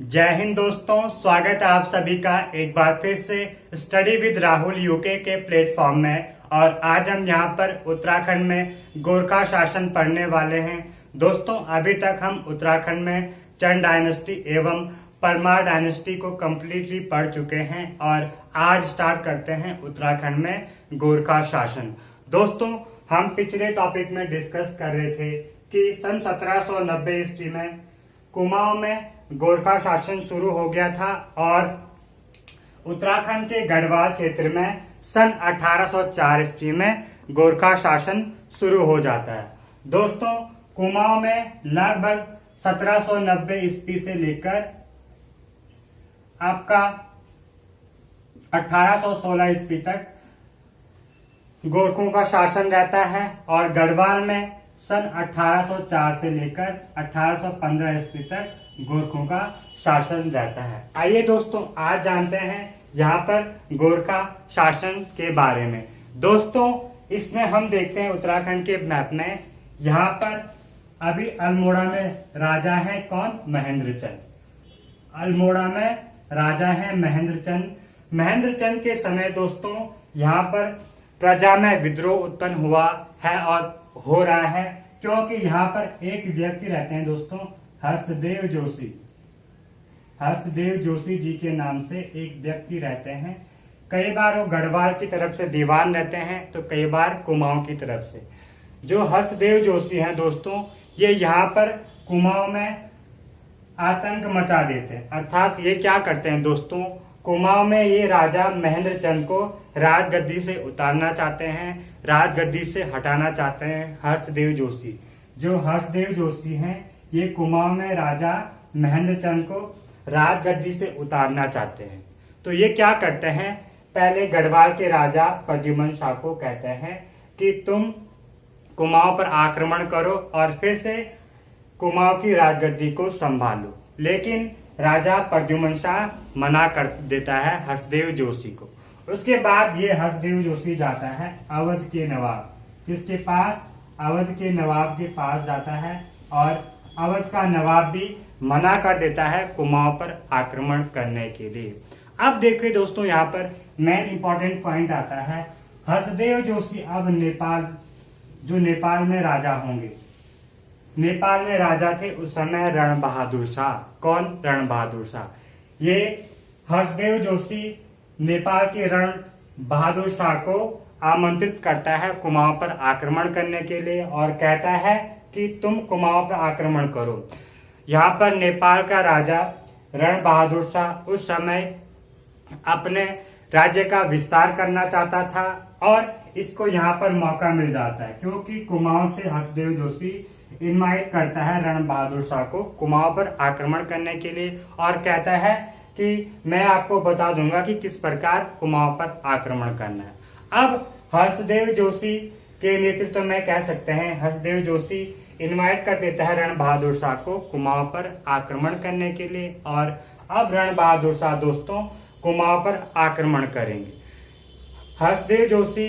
जय हिंद दोस्तों, स्वागत है आप सभी का एक बार फिर से स्टडी विद राहुल यूके के प्लेटफॉर्म में। और आज हम यहाँ पर उत्तराखंड में गोरखा शासन पढ़ने वाले हैं। दोस्तों, अभी तक हम उत्तराखंड में चंद डायनेस्टी एवं परमार डायनेस्टी को कम्प्लीटली पढ़ चुके हैं और आज स्टार्ट करते हैं उत्तराखंड में गोरखा शासन। दोस्तों, हम पिछले टॉपिक में डिस्कस कर रहे थे कि सन 1790 ईस्वी में कुमाऊं में गोरखा शासन शुरू हो गया था और उत्तराखंड के गढ़वाल क्षेत्र में सन 1804 ईस्वी में गोरखा शासन शुरू हो जाता है। दोस्तों, कुमाऊं में लगभग 1790 ईस्वी से लेकर आपका 1816 ईस्वी तक गोरखों का शासन रहता है और गढ़वाल में सन 1804 से लेकर 1815 ईस्वी तक गोरखों का शासन रहता है। आइए दोस्तों, आज जानते हैं यहाँ पर गोरखा शासन के बारे में। दोस्तों, इसमें हम देखते हैं उत्तराखंड के मैप में, यहाँ पर अभी अल्मोड़ा में राजा है कौन? महेंद्र चंद। अल्मोड़ा में राजा है महेंद्र चंद। महेंद्र चंद के समय दोस्तों यहाँ पर प्रजा में विद्रोह उत्पन्न हुआ है और हो रहा है, क्योंकि यहाँ पर एक व्यक्ति रहते हैं दोस्तों, हर्षदेव जोशी। हर्षदेव जोशी जी के नाम से एक व्यक्ति रहते हैं। कई बार वो गढ़वाल की तरफ से दीवान रहते हैं तो कई बार कुमाऊं की तरफ से। जो हर्षदेव जोशी हैं दोस्तों, ये यहाँ पर कुमाऊं में आतंक मचा देते हैं। अर्थात ये क्या करते हैं दोस्तों, कुमाऊं में ये राजा महेंद्र चंद को राजगद्दी से उतारना चाहते हैं, राजगद्दी से हटाना चाहते हैं हर्षदेव जोशी। जो हर्षदेव जोशी हैं ये कुमाऊं में राजा महेंद्र चंद को राजगद्दी से उतारना चाहते हैं। तो ये क्या करते हैं, पहले गढ़वाल के राजा प्रद्युम्न शाह को कहते हैं कि तुम कुमाऊं पर आक्रमण करो और फिर से कुमाऊं की राजगद्दी को संभालो। लेकिन राजा प्रद्युम्न शाह मना कर देता है हर्षदेव जोशी को। उसके बाद ये हर्षदेव जोशी जाता है अवध के नवाब। किसके पास? अवध के नवाब के पास जाता है और अवध का नवाब भी मना कर देता है कुमाऊं पर आक्रमण करने के लिए। अब देखिए दोस्तों, यहाँ पर मेन इंपॉर्टेंट पॉइंट आता है। हर्षदेव जोशी अब नेपाल में राजा होंगे। नेपाल में राजा थे उस समय रण बहादुर शाह। कौन? रण बहादुर शाह। ये हर्षदेव जोशी नेपाल के रण बहादुर शाह को आमंत्रित करता है कुमाऊं पर आक्रमण करने के लिए और कहता है कि तुम कुमाऊं पर आक्रमण करो। यहाँ पर नेपाल का राजा रण बहादुर शाह उस समय अपने राज्य का विस्तार करना चाहता था और इसको यहाँ पर मौका मिल जाता है, क्योंकि कुमाऊं से हर्षदेव जोशी इनवाइट करता है रण बहादुर शाह को कुमाऊं पर आक्रमण करने के लिए और कहता है कि मैं आपको बता दूंगा कि किस प्रकार कुमाऊं पर आक्रमण करना है। अब हर्षदेव जोशी के नेतृत्व में कह सकते हैं हर्षदेव जोशी इनवाइट कर देता है रण बहादुर शाह को कुमाऊं पर आक्रमण करने के लिए और अब रण बहादुर शाह दोस्तों कुमाऊं पर आक्रमण करेंगे। हर्षदेव जोशी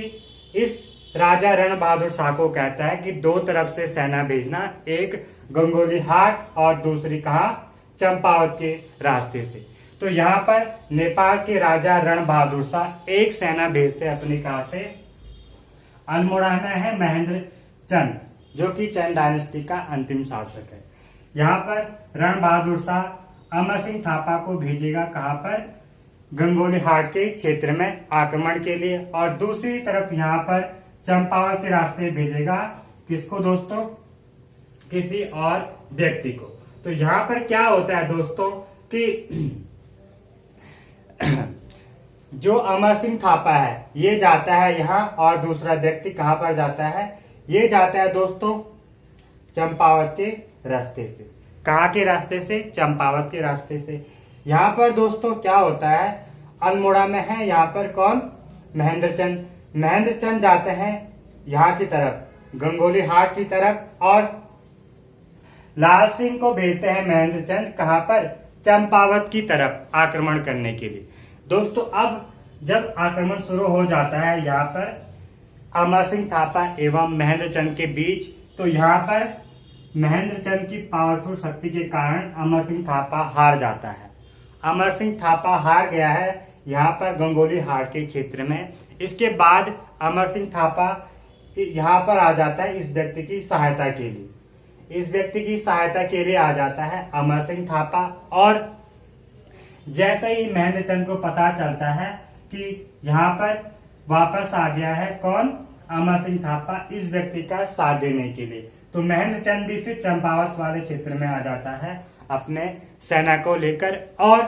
इस राजा रण बहादुर शाह को कहता है कि दो तरफ से सेना भेजना, एक गंगोलीहाट और दूसरी कहा चंपावत के रास्ते से। तो यहाँ पर नेपाल के राजा रण बहादुर शाह एक सेना भेजते हैं अपनी कहा से, अल्मोड़ा में है महेंद्र चंद जो कि चंद डायनेस्टी का अंतिम शासक है। यहाँ पर रण बहादुर शाह अमर सिंह थापा को भेजेगा कहाँ पर? गंगोलीहाट के क्षेत्र में आक्रमण के लिए और दूसरी तरफ यहाँ पर चंपावत के रास्ते भेजेगा किसको दोस्तों? किसी और व्यक्ति को। तो यहाँ पर क्या होता है दोस्तों कि जो अमर सिंह थापा है ये जाता है यहाँ और दूसरा व्यक्ति कहाँ पर जाता है? ये जाता है दोस्तों चंपावत के रास्ते से। कहाँ के रास्ते से? चंपावत के रास्ते से। यहाँ पर दोस्तों क्या होता है, अल्मोड़ा में है यहाँ पर कौन? महेंद्र चंद। महेंद्र चंद जाते हैं यहाँ की तरफ गंगोलीहाट की तरफ और लाल सिंह को भेजते हैं महेंद्र चंद कहाँ पर? चंपावत की तरफ आक्रमण करने के लिए। दोस्तों, अब जब आक्रमण शुरू हो जाता है यहाँ पर अमर सिंह थापा एवं महेंद्र चंद के बीच, तो यहाँ पर महेंद्र चंद की पावरफुल शक्ति के कारण अमर सिंह थापा हार जाता है। अमर सिंह थापा हार गया है यहाँ पर गंगोली हाट के क्षेत्र में। इसके बाद अमर सिंह थापा यहाँ पर आ जाता है इस व्यक्ति की सहायता के लिए। इस व्यक्ति की सहायता के लिए आ जाता है अमर सिंह थापा। और जैसे ही महेंद्र चंद को पता चलता है कि यहाँ पर वापस आ गया है कौन, अमर सिंह थापा, इस व्यक्ति का साथ देने के लिए, तो महेंद्र चंद भी फिर चंपावत वाले क्षेत्र में आ जाता है अपने सेना को लेकर और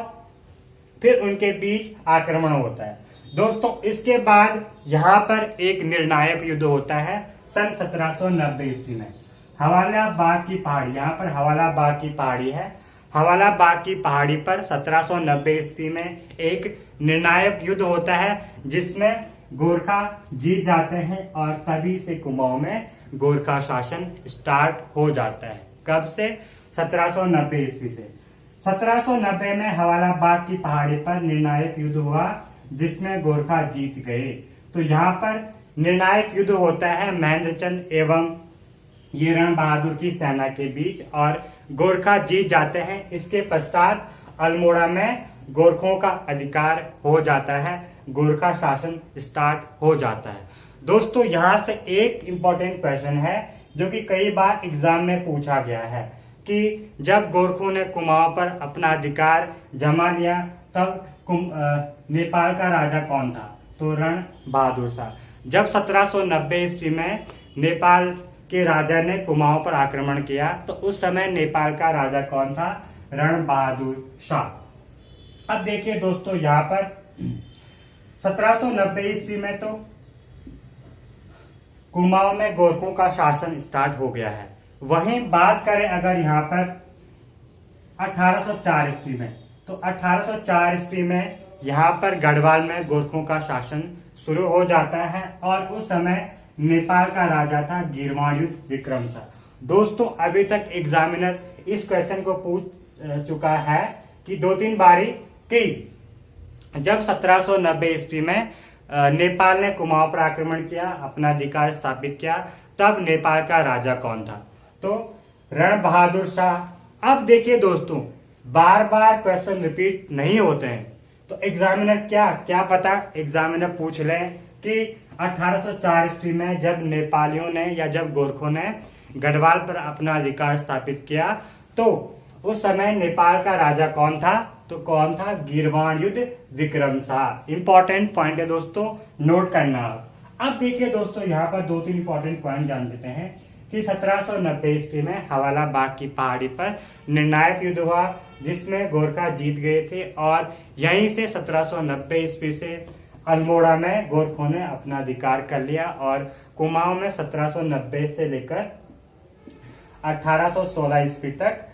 फिर उनके बीच आक्रमण होता है। दोस्तों इसके बाद यहाँ पर एक निर्णायक युद्ध होता है सन 1790 ईस्वी में। हवाला बाग की पहाड़ी, यहाँ पर हवाला बाग की पहाड़ी है। हवाला बाग की पहाड़ी पर 1790 ईस्वी में एक निर्णायक युद्ध होता है जिसमें गोरखा जीत जाते हैं और तभी से कुमाऊं में गोरखा शासन स्टार्ट हो जाता है। कब से? 1790 ईस्वी से। 1790 में हवाला बाग की पहाड़ी पर निर्णायक युद्ध हुआ जिसमें गोरखा जीत गए। तो यहाँ पर निर्णायक युद्ध होता है महेंद्र चंद एवं ये रण बहादुर की सेना के बीच और गोरखा जीत जाते हैं। इसके पश्चात अल्मोड़ा में गोरखों का अधिकार हो जाता है, गोरखा शासन स्टार्ट हो जाता है। दोस्तों यहाँ से एक इम्पोर्टेंट क्वेश्चन है जो कि कई बार एग्जाम में पूछा गया है कि जब गोरखों ने कुमाऊं पर अपना अधिकार जमा लिया तब नेपाल का राजा कौन था? तो रण बहादुर शाह। जब 1790 ईस्वी में नेपाल के राजा ने कुमाऊं पर आक्रमण किया तो उस समय नेपाल का राजा कौन था? रण बहादुर शाह। अब देखिए दोस्तों यहाँ पर 1790 ईस्वी में तो कुमाऊं में गोरखों का शासन स्टार्ट हो गया है। वहीं बात करें अगर यहाँ पर 1804 ईस्वी में, तो 1804 ईस्वी में यहाँ पर गढ़वाल में गोरखों का शासन शुरू हो जाता है और उस समय नेपाल का राजा था गिरवाणयुद्ध विक्रम शाह। दोस्तों अभी तक एग्जामिनर इस क्वेश्चन को पूछ चुका है कि 2-3 बारी कि जब 1790 ईस्वी में नेपाल ने कुमाऊं पर आक्रमण किया, अपना अधिकार स्थापित किया, तब नेपाल का राजा कौन था? तो रण बहादुर शाह। अब देखिए दोस्तों बार बार क्वेश्चन रिपीट नहीं होते हैं तो एग्जामिनर क्या पता एग्जामिनर पूछ लें कि 1804 ईस्वी में जब नेपालियों ने या जब गोरखों ने गढ़वाल पर अपना अधिकार स्थापित किया तो उस समय नेपाल का राजा कौन था? तो कौन था? गिरवाणयुद्ध विक्रम शाह। इंपॉर्टेंट पॉइंट है दोस्तों, नोट करना। अब देखिए दोस्तों यहाँ पर 2-3 इंपॉर्टेंट पॉइंट जान लेते हैं कि 1790 ईस्वी में हवाला बाग की पहाड़ी पर निर्णायक युद्ध हुआ जिसमें गोरखा जीत गए थे और यहीं से 1790 ईस्वी से अल्मोड़ा में गोरखों ने अपना अधिकार कर लिया और कुमाऊं में 1790 से लेकर 1816 ईस्वी तक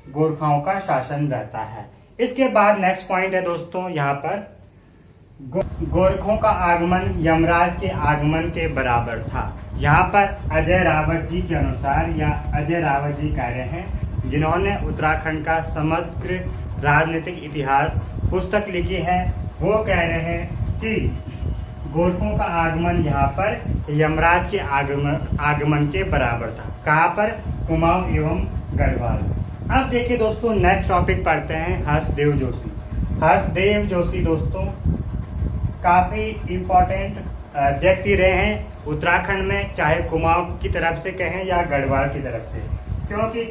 गोरखाओं का शासन रहता है। इसके बाद नेक्स्ट पॉइंट है दोस्तों यहाँ पर गोरखों का आगमन यमराज के आगमन के बराबर था। यहाँ पर अजय रावत जी के अनुसार या अजय रावत जी कह रहे हैं जिन्होंने उत्तराखंड का समग्र राजनीतिक इतिहास पुस्तक लिखी है, वो कह रहे हैं कि गोरखों का आगमन यहाँ पर यमराज के आगमन के बराबर था। कहाँ पर? कुमाऊं एवं गढ़वाल। अब देखिए दोस्तों नेक्स्ट टॉपिक पढ़ते हैं हर्षदेव जोशी। हर्षदेव जोशी दोस्तों काफी इम्पोर्टेंट व्यक्ति रहे हैं उत्तराखंड में, चाहे कुमाऊं की तरफ से कहें या गढ़वाल की तरफ से, क्योंकि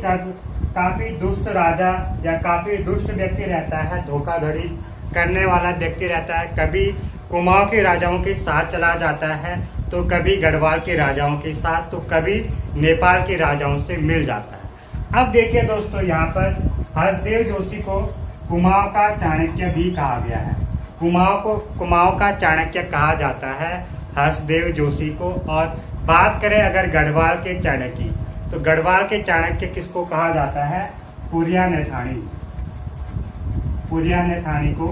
काफी दुष्ट राजा या काफी दुष्ट व्यक्ति रहता है, धोखाधड़ी करने वाला व्यक्ति रहता है। कभी कुमाऊं के राजाओं के साथ चला जाता है तो कभी गढ़वाल के राजाओं के साथ, तो कभी नेपाल के राजाओं से मिल जाता है। अब देखिए दोस्तों यहाँ पर हर्षदेव जोशी को कुमाऊं का चाणक्य भी कहा गया है। कुमाऊं का चाणक्य कहा जाता है हर्षदेव जोशी को। और बात करें अगर गढ़वाल के चाणक्य, तो गढ़वाल के चाणक्य किसको कहा जाता है? पुरिया नैथानी। पुरिया नैथानी को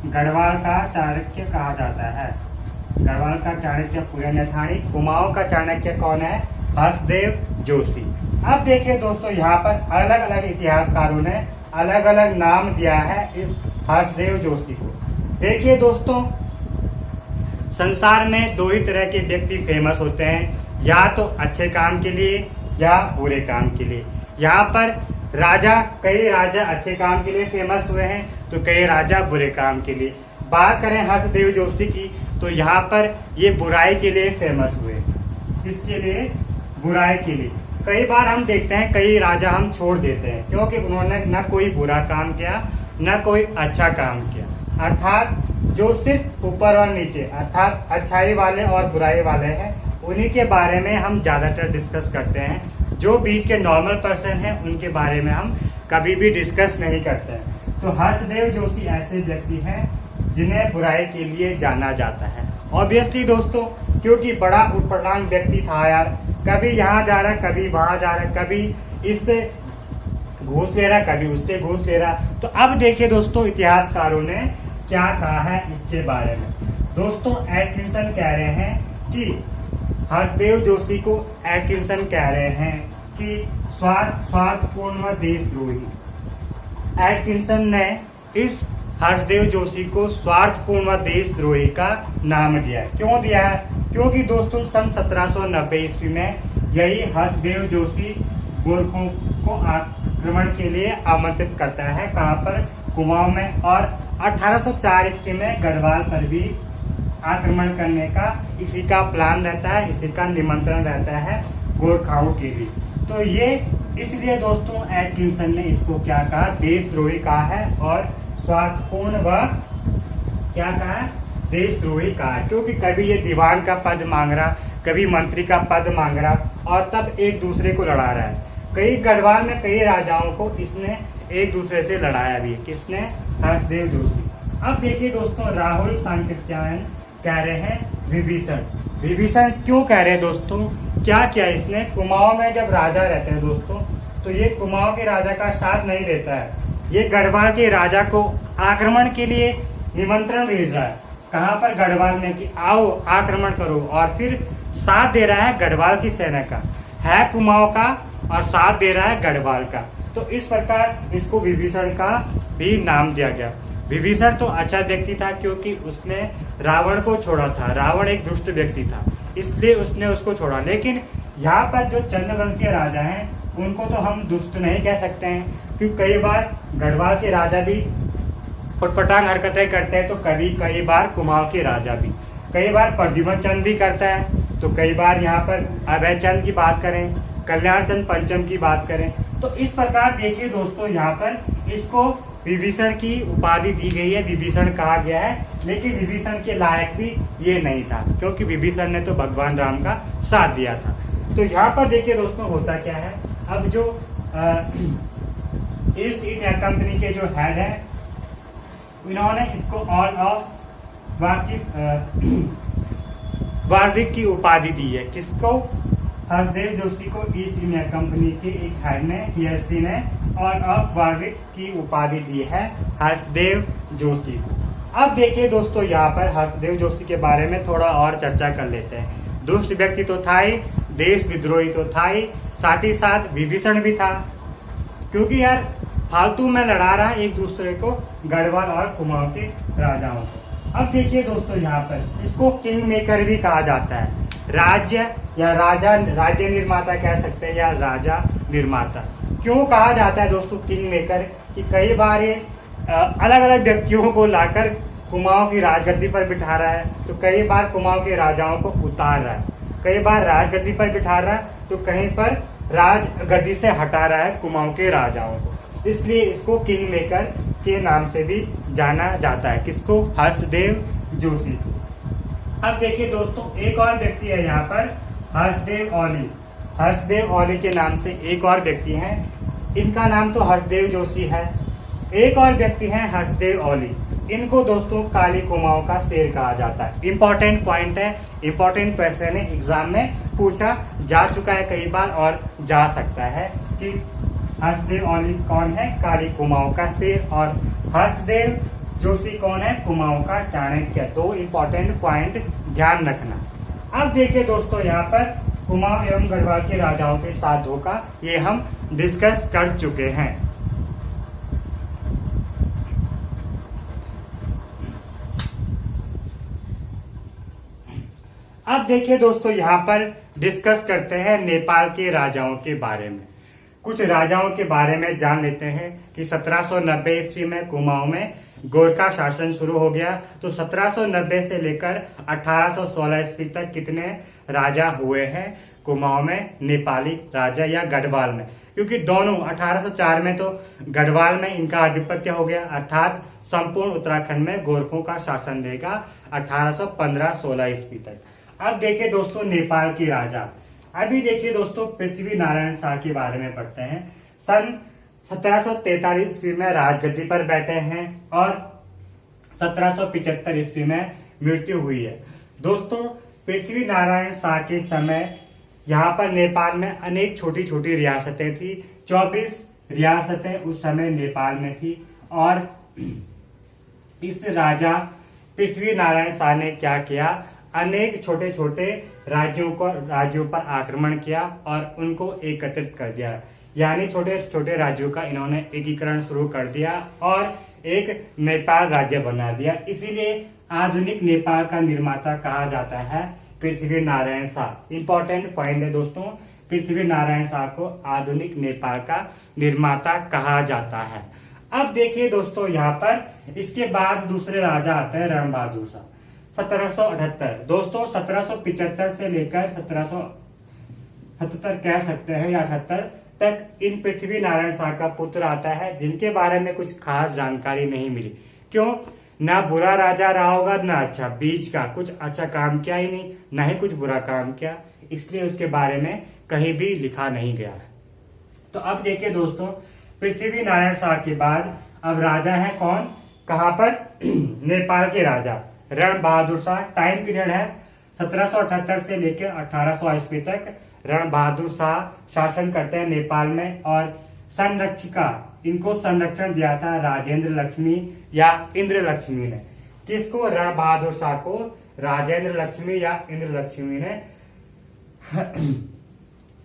गढ़वाल का चाणक्य कहा जाता है। गढ़वाल का चाणक्य पुरिया नैथानी। कुमाऊं का चाणक्य कौन है? हर्षदेव जोशी। अब देखिए दोस्तों यहाँ पर अलग अलग इतिहासकारों ने अलग अलग नाम दिया है इस हर्षदेव जोशी को। देखिए दोस्तों संसार में 2 ही तरह के व्यक्ति फेमस होते हैं, या तो अच्छे काम के लिए या बुरे काम के लिए। यहाँ पर कई राजा अच्छे काम के लिए फेमस हुए हैं तो कई राजा बुरे काम के लिए। बात करें हर्षदेव जोशी की तो यहाँ पर ये बुराई के लिए फेमस हुए। किसके लिए? बुराई के लिए। कई बार हम देखते हैं कई राजा हम छोड़ देते हैं क्योंकि उन्होंने न कोई बुरा काम किया न कोई अच्छा काम किया। अर्थात जो सिर्फ ऊपर और नीचे अर्थात अच्छाई वाले और बुराई वाले हैं उन्हीं के बारे में हम ज्यादातर डिस्कस करते हैं। जो बीच के नॉर्मल पर्सन हैं उनके बारे में हम कभी भी डिस्कस नहीं करते हैं। तो हर्षदेव जोशी ऐसे व्यक्ति हैं जिन्हें बुराई के लिए जाना जाता है। ऑब्वियसली दोस्तों, क्योंकि बड़ा उटपटांग व्यक्ति था यार, कभी यहाँ जा रहा कभी वहां जा रहा, कभी इससे घूस ले रहा कभी उससे घूस ले रहा। तो अब देखिए दोस्तों इतिहासकारों ने क्या कहा है इसके बारे में। दोस्तों एटकिंसन कह रहे हैं कि हर्षदेव जोशी को एटकिंसन कह रहे हैं कि स्वार्थपूर्ण व देशद्रोही। एटकिंसन ने इस हर्षदेव जोशी को स्वार्थपूर्ण व देशद्रोही का नाम दिया। क्यों दिया है? क्योंकि दोस्तों सन 1790 ईस्वी में यही हर्षदेव जोशी गोरखों को आक्रमण के लिए आमंत्रित करता है। कहाँ पर? कुमाऊं में। और 1804 ईस्वी में गढ़वाल पर भी आक्रमण करने का इसी का प्लान रहता है, इसी का निमंत्रण रहता है गोरखाओं के लिए। तो ये इसलिए दोस्तों एटकिंसन ने इसको क्या कहा? देशद्रोही कहा है और स्वार्थपूर्ण व क्या कहा है? देशद्रोही कहा है। क्योंकि कभी ये दीवान का पद मांग रहा, कभी मंत्री का पद मांग रहा और तब एक दूसरे को लड़ा रहा है। कई गढ़वाल में कई राजाओं को इसने एक दूसरे से लड़ाया भी। किसने? हर्षदेव जोशी। अब देखिए दोस्तों राहुल सांकृत्यायन कह रहे हैं विभीषण। विभीषण क्यों कह रहे हैं दोस्तों? क्या किया इसने? कुमाऊं में जब राजा रहते हैं दोस्तों तो ये कुमाऊं के राजा का साथ नहीं देता है, ये गढ़वाल के राजा को आक्रमण के लिए निमंत्रण भेज रहा है। कहाँ पर? गढ़वाल में कि आओ आक्रमण करो, और फिर साथ दे रहा है गढ़वाल की सेना का, है कुमाऊं का और साथ दे रहा है गढ़वाल का। तो इस प्रकार इसको विभीषण का भी नाम दिया गया। विभीषण तो अच्छा व्यक्ति था क्योंकि उसने रावण को छोड़ा था। रावण एक दुष्ट व्यक्ति था इसलिए उसने उसको छोड़ा। लेकिन यहाँ पर जो चंद्रवंशीय राजा हैं उनको तो हम दुष्ट नहीं कह सकते हैं, क्योंकि कई बार गढ़वाल के राजा भी उटपटांग हरकतें करते हैं, तो कई बार कुमाऊं के राजा भी, कई बार प्रद्युम्न चंद भी करता है, तो कई बार यहाँ पर अभय चंद की बात करें, कल्याण चंद पंचम की बात करें। तो इस प्रकार देखिए दोस्तों यहाँ पर इसको विभीषण की उपाधि दी गई है, विभीषण कहा गया है। लेकिन विभीषण के लायक भी ये नहीं था क्योंकि विभीषण ने तो भगवान राम का साथ दिया था। तो यहाँ पर देखिए दोस्तों होता क्या है, अब जो ईस्ट इंडिया कंपनी के जो हेड है इन्होंने इसको ऑल ऑफ वार्विक की उपाधि दी है। किसको? हर्षदेव जोशी को ईस्ट इंडिया कंपनी के एक हेड ने हीएससी ने ऑल ऑफ वार्विक की उपाधि दी है हर्षदेव जोशी को। अब देखिए दोस्तों यहाँ पर हर्षदेव जोशी के बारे में थोड़ा और चर्चा कर लेते हैं। दुष्ट व्यक्ति तो था ही, देश विद्रोही तो था ही, साथ ही साथ विभीषण भी था क्योंकि यार फालतू में लड़ा रहा एक दूसरे को, गढ़वाल और कुमाऊं के राजाओं को। अब देखिए दोस्तों यहाँ पर इसको किंग मेकर भी कहा जाता है। राज्य या राज्य निर्माता कह सकते हैं या राजा निर्माता। क्यों कहा जाता है दोस्तों किंग मेकर? कि कई बार ये अलग अलग व्यक्तियों को लाकर कुमाऊं की राजगद्दी पर बिठा रहा है, तो कई बार कुमाऊं के राजाओं को उतार रहा है, कई बार राजगद्दी पर बिठा रहा है, तो कहीं पर राजगद्दी से हटा रहा है कुमाऊं के राजाओं को। इसलिए इसको किंग मेकर के नाम से भी जाना जाता है। किसको? हर्षदेव जोशी को। अब देखिए दोस्तों एक और व्यक्ति है यहाँ पर, हर्षदेव औली। हर्षदेव औली के नाम से एक और व्यक्ति है, इनका नाम तो हर्षदेव जोशी है। एक और व्यक्ति है हर्षदेव औली, इनको दोस्तों काली कुमाऊं का शेर कहा जाता है। इंपॉर्टेंट पॉइंट है, इंपॉर्टेंट क्वेश्चन है, एग्जाम में पूछा जा चुका है कई बार और जा सकता है कि हर्षदेव औली कौन है? काली कुमाऊं का शेर। और हर्षदेव जोशी कौन है? कुमाऊं का चाणक्य। दो इंपॉर्टेंट पॉइंट ध्यान रखना। अब देखिए दोस्तों यहाँ पर कुमाऊं एवं गढ़वाल के राजाओं के साथ धोखा, ये हम डिस्कस कर चुके हैं। अब देखिए दोस्तों यहाँ पर डिस्कस करते हैं नेपाल के राजाओं के बारे में। कुछ राजाओं के बारे में जान लेते हैं कि 1790 ईस्वी में कुमाऊं में गोरखा शासन शुरू हो गया। तो 1790 से लेकर 1816 ईस्वी तक कितने राजा हुए हैं कुमाऊं में, नेपाली राजा या गढ़वाल में? क्योंकि दोनों 1804 में तो गढ़वाल में इनका आधिपत्य हो गया, अर्थात संपूर्ण उत्तराखंड में गोरखों का शासन रहेगा 1815-16 ईस्वी तक। अब देखिए दोस्तों नेपाल के राजा। अभी देखिए दोस्तों पृथ्वी नारायण शाह के बारे में पढ़ते हैं। सन 1743 ईस्वी में राजगद्दी पर बैठे हैं और 1775 ईस्वी में मृत्यु हुई है। दोस्तों पृथ्वी नारायण शाह के समय यहाँ पर नेपाल में अनेक छोटी छोटी रियासतें थी। 24 रियासतें उस समय नेपाल में थी और इस राजा पृथ्वी नारायण शाह ने क्या किया, अनेक छोटे छोटे राज्यों पर आक्रमण किया और उनको एकत्रित कर दिया। यानी छोटे छोटे राज्यों का इन्होंने एकीकरण शुरू कर दिया और एक नेपाल राज्य बना दिया। इसीलिए आधुनिक नेपाल का निर्माता कहा जाता है पृथ्वी नारायण शाह। इंपॉर्टेंट पॉइंट है दोस्तों, पृथ्वी नारायण शाह को आधुनिक नेपाल का निर्माता कहा जाता है। अब देखिए दोस्तों यहाँ पर इसके बाद दूसरे राजा आते हैं रण बहादुर शाह। 1778 दोस्तों 1775 से लेकर 1777 कह सकते हैं या 78 तक इन पृथ्वी नारायण शाह का पुत्र आता है, जिनके बारे में कुछ खास जानकारी नहीं मिली। क्यों? ना बुरा राजा रहा होगा ना अच्छा, बीच का कुछ अच्छा काम किया ही नहीं, ना ही कुछ बुरा काम किया, इसलिए उसके बारे में कहीं भी लिखा नहीं गया। तो अब देखिए दोस्तों पृथ्वी नारायण शाह के बाद अब राजा है कौन, कहां पर नेपाल के राजा रण बहादुर शाह। टाइम पीरियड है 1778 से लेकर 1800 ईस्वी तक रण बहादुर शाह शासन करते हैं नेपाल में। और संरक्षिका, इनको संरक्षण दिया था राजेंद्र लक्ष्मी या इंद्र लक्ष्मी ने। किसको? रण बहादुर शाह को राजेंद्र लक्ष्मी या इंद्र लक्ष्मी ने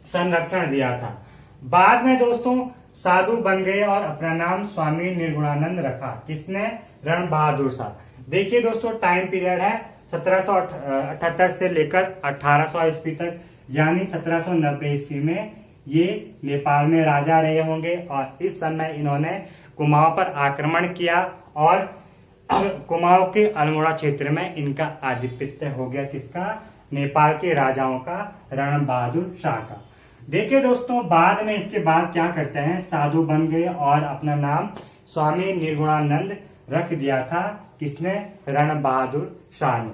संरक्षण दिया था। बाद में दोस्तों साधु बन गए और अपना नाम स्वामी निर्गुणानंद रखा। किसने? रण बहादुर शाह। देखिए दोस्तों टाइम पीरियड है 1778 से लेकर 1800 ईस्वी तक, यानी 1790 ईस्वी में ये नेपाल में राजा रहे होंगे। और इस समय इन्होंने कुमाऊं पर आक्रमण किया और कुमाऊं के अल्मोड़ा क्षेत्र में इनका आधिपत्य हो गया। किसका? नेपाल के राजाओं का, रण बहादुर शाह का। देखिए दोस्तों बाद में इसके बाद क्या करते हैं, साधु बन गए और अपना नाम स्वामी निर्गुणानंद रख दिया था। किसने? रण बहादुर शाह ने।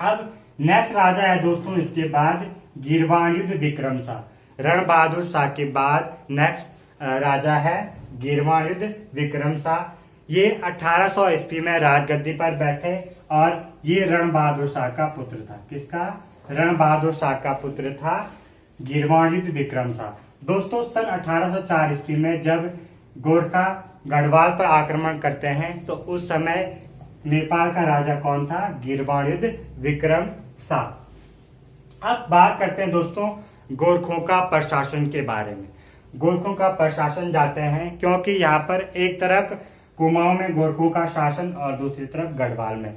अब नेक्स्ट राजा है दोस्तों इसके बाद गीरवाणयुद्ध विक्रम शाह। रण बहादुर शाह के बाद नेक्स्ट राजा है गीरवाणयुद्ध विक्रम शाह। ये 1800 ईस्वी में राजगद्दी पर बैठे और ये रण बहादुर शाह का पुत्र था। किसका? रण बहादुर शाह का पुत्र था गीरवाणयुद्ध विक्रम शाह। दोस्तों सन 1804 ईस्वी में जब गोरखा गढ़वाल पर आक्रमण करते हैं तो उस समय नेपाल का राजा कौन था? गीरवाणयुद्ध विक्रम शाह। अब बात करते हैं दोस्तों गोरखों का प्रशासन के बारे में। गोरखों का प्रशासन जाते हैं क्योंकि यहाँ पर एक तरफ कुमाऊं में गोरखों का शासन और दूसरी तरफ गढ़वाल में।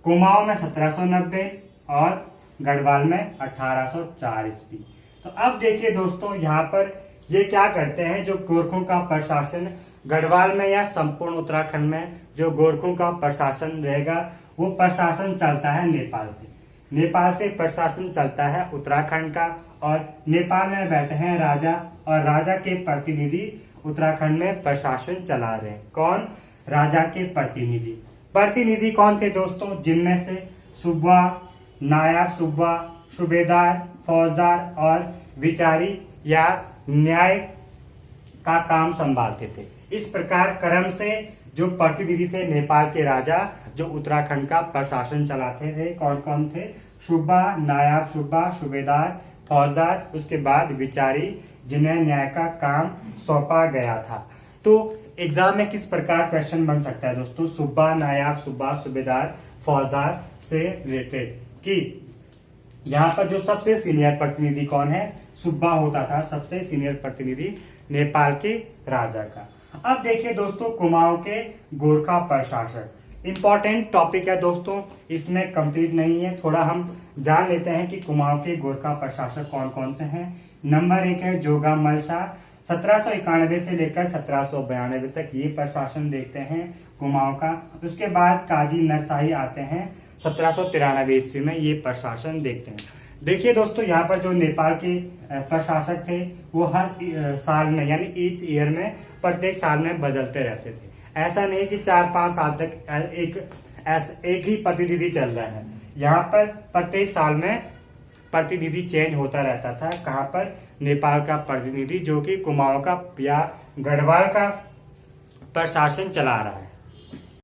कुमाऊं में 1790 और गढ़वाल में 1804 ईस्वी। तो अब देखिए दोस्तों यहाँ पर ये क्या करते हैं, जो गोरखों का प्रशासन गढ़वाल में या संपूर्ण उत्तराखंड में जो गोरखों का प्रशासन रहेगा वो प्रशासन चलता है नेपाल से। नेपाल से प्रशासन चलता है उत्तराखंड का और नेपाल में बैठे हैं राजा और राजा के प्रतिनिधि उत्तराखंड में प्रशासन चला रहे हैं। कौन? राजा के प्रतिनिधि। प्रतिनिधि कौन थे दोस्तों? जिनमें से सूबा, नायब सूबा, सूबेदार, फौजदार और विचारी या न्याय का काम संभालते थे। इस प्रकार क्रम से जो प्रतिनिधि थे नेपाल के राजा जो उत्तराखंड का प्रशासन चलाते थे, कौन कौन थे? सूबा, नायब सूबा, सूबेदार, फौजदार, उसके बाद विचारी जिन्हें न्याय का काम सौंपा गया था। तो एग्जाम में किस प्रकार क्वेश्चन बन सकता है दोस्तों? सूबा, नायब सूबा, सूबेदार, फौजदार से रिलेटेड कि यहाँ पर जो सबसे सीनियर प्रतिनिधि कौन है? सूबा होता था सबसे सीनियर प्रतिनिधि नेपाल के राजा का। अब देखिए दोस्तों कुमाऊं के गोरखा प्रशासक। इम्पोर्टेंट टॉपिक है दोस्तों, इसमें कंप्लीट नहीं है। थोड़ा हम जान लेते हैं कि कुमाऊं के गोरखा प्रशासक कौन कौन से हैं। नंबर 1 है जोगा मल शाह, 1791 से लेकर 1792 तक ये प्रशासन देखते हैं कुमाऊं का। उसके बाद काजी नरशाही आते हैं 1793 ईस्वी में, ये प्रशासन देखते हैं। देखिए दोस्तों, यहाँ पर जो नेपाल के प्रशासक थे वो हर साल में यानी ईच ईयर में प्रत्येक साल में बदलते रहते थे। ऐसा नहीं कि 4-5 साल तक एक ही प्रतिनिधि चल रहा है। यहाँ पर प्रत्येक साल में प्रतिनिधि चेंज होता रहता था। कहाँ पर? नेपाल का प्रतिनिधि जो कि कुमाऊं का या गढ़वाल का प्रशासन चला रहा है।